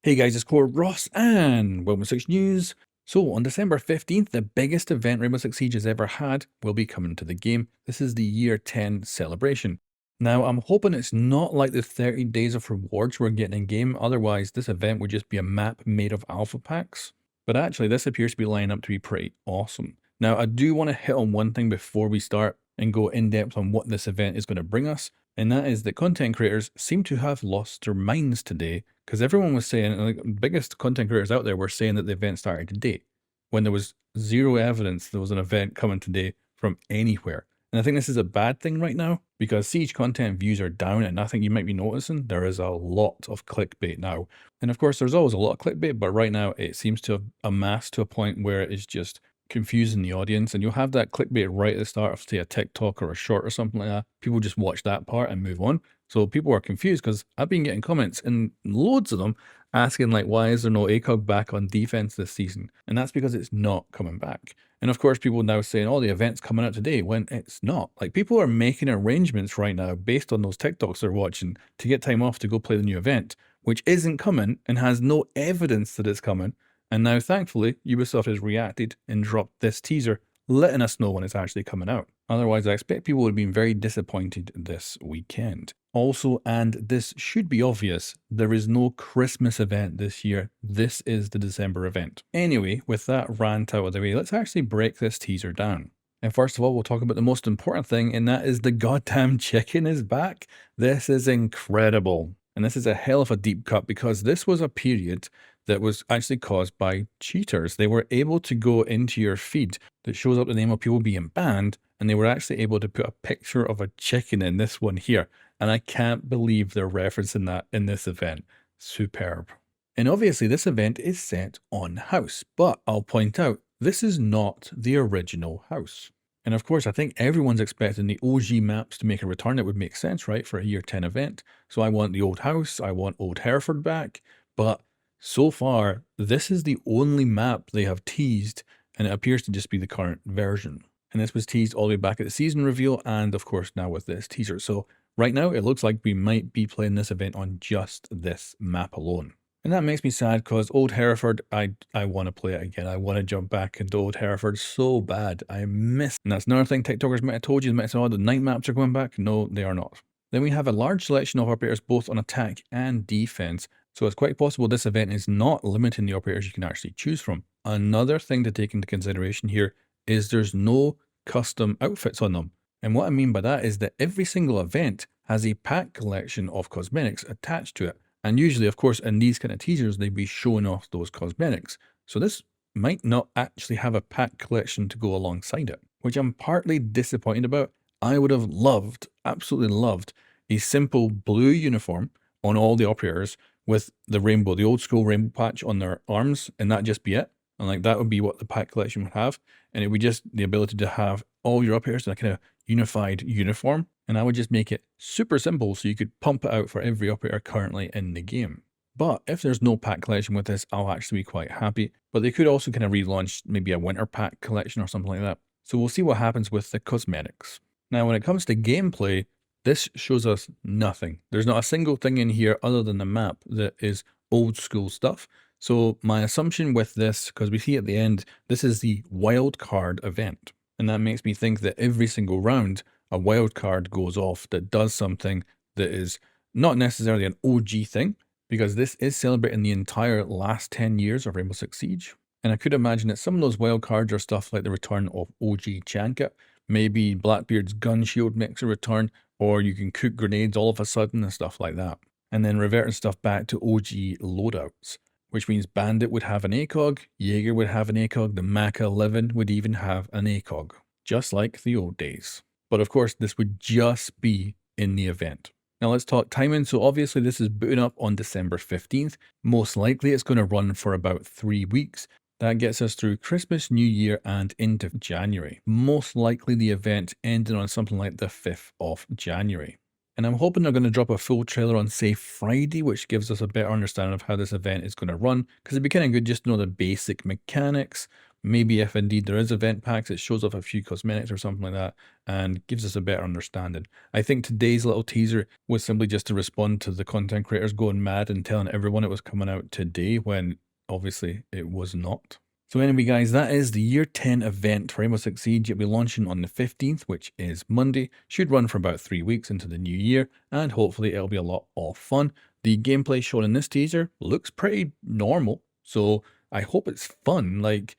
Hey guys, it's COREROSS and Rainbow Six News. So on December 15th, the biggest event Rainbow Six Siege has ever had will be coming to the game. This is the year 10 celebration. Now I'm hoping it's not like the 30 days of rewards we're getting in game, otherwise this event would just be a map made of alpha packs. But actually this appears to be lining up to be pretty awesome. Now I do want to hit on one thing before we start and go in depth on what this event is going to bring us. And that is that content creators seem to have lost their minds today, because everyone was saying, like, the biggest content creators out there were saying that the event started today, when there was zero evidence there was an event coming today from anywhere. And I think this is a bad thing right now, because Siege content views are down, and I think you might be noticing there is a lot of clickbait now. And of course, there's always a lot of clickbait, but right now it seems to have amassed to a point where it is just confusing the audience, and you'll have that clickbait right at the start of, say, a TikTok or a short or something like that. People just watch that part and move on. So people are confused, because I've been getting comments, and loads of them, asking like, why is there no ACOG back on defense this season? And that's because it's not coming back. And of course, people now saying, oh, the event's coming out today, when it's not. Like, people are making arrangements right now based on those TikToks they're watching to get time off to go play the new event, which isn't coming and has no evidence that it's coming. And now, thankfully, Ubisoft has reacted and dropped this teaser, letting us know when it's actually coming out. Otherwise, I expect people would have been very disappointed this weekend. Also, and this should be obvious, there is no Christmas event this year. This is the December event. Anyway, with that rant out of the way, let's actually break this teaser down. And first of all, we'll talk about the most important thing, and that is the goddamn chicken is back. This is incredible. And this is a hell of a deep cut, because this was a period that was actually caused by cheaters. They were able to go into your feed that shows up the name of people being banned, and they were actually able to put a picture of a chicken in this one here. And I can't believe they're referencing that in this event. Superb. And obviously this event is set on house, but I'll point out, this is not the original house. And of course, I think everyone's expecting the OG maps to make a return. That would make sense, right, for a year 10 event. So I want the old house, I want Old Hereford back, but so far, this is the only map they have teased, and it appears to just be the current version. And this was teased all the way back at the season reveal, and of course now with this teaser. So right now, it looks like we might be playing this event on just this map alone. And that makes me sad, because Old Hereford, I want to play it again. I want to jump back into Old Hereford so bad. I miss it. And that's another thing TikTokers might have told you. They might have said, oh, the night maps are going back. No, they are not. Then we have a large selection of operators both on attack and defense. So it's quite possible this event is not limiting the operators you can actually choose from. Another thing to take into consideration here is there's no custom outfits on them. And what I mean by that is that every single event has a pack collection of cosmetics attached to it. And usually, of course, in these kind of teasers, they'd be showing off those cosmetics. So this might not actually have a pack collection to go alongside it, which I'm partly disappointed about. I would have loved, absolutely loved, a simple blue uniform on all the operators with the rainbow, the old school rainbow patch on their arms, and that just be it. And like, that would be what the pack collection would have. And it would just the ability to have all your operators in a kind of unified uniform. And I would just make it super simple so you could pump it out for every operator currently in the game. But if there's no pack collection with this, I'll actually be quite happy. But they could also kind of relaunch maybe a winter pack collection or something like that. So we'll see what happens with the cosmetics. Now, when it comes to gameplay, this shows us nothing. There's not a single thing in here other than the map that is old school stuff. So my assumption with this, because we see at the end, this is the wild card event. And that makes me think that every single round, a wild card goes off that does something that is not necessarily an OG thing, because this is celebrating the entire last 10 years of Rainbow Six Siege. And I could imagine that some of those wild cards are stuff like the return of OG Chanka, maybe Blackbeard's gun shield makes a return, or you can cook grenades all of a sudden and stuff like that. And then reverting stuff back to OG loadouts, which means Bandit would have an ACOG, Jaeger would have an ACOG, the Mach 11 would even have an ACOG, just like the old days. But of course, this would just be in the event. Now let's talk timing. So obviously this is booting up on December 15th. Most likely it's going to run for about 3 weeks. That gets us through Christmas, New Year, and into January. Most likely the event ending on something like the 5th of January. And I'm hoping they're going to drop a full trailer on, say, Friday, which gives us a better understanding of how this event is going to run, because it'd be kind of good just to know the basic mechanics. maybe if indeed there is event packs, it shows off a few cosmetics or something like that and gives us a better understanding. I think today's little teaser was simply just to respond to the content creators going mad and telling everyone it was coming out today when obviously it was not. So anyway, guys, that is the Year 10 event for Rainbow Six Siege. It'll be launching on the 15th, which is Monday. Should run for about 3 weeks into the new year, and hopefully it'll be a lot of fun. The gameplay shown in this teaser looks pretty normal, so I hope it's fun. Like,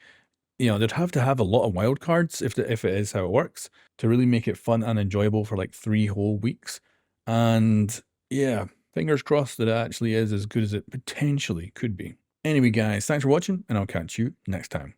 they'd have to have a lot of wildcards if it is how it works to really make it fun and enjoyable for like 3 whole weeks. And yeah, fingers crossed that it actually is as good as it potentially could be. Anyway, guys, thanks for watching, and I'll catch you next time.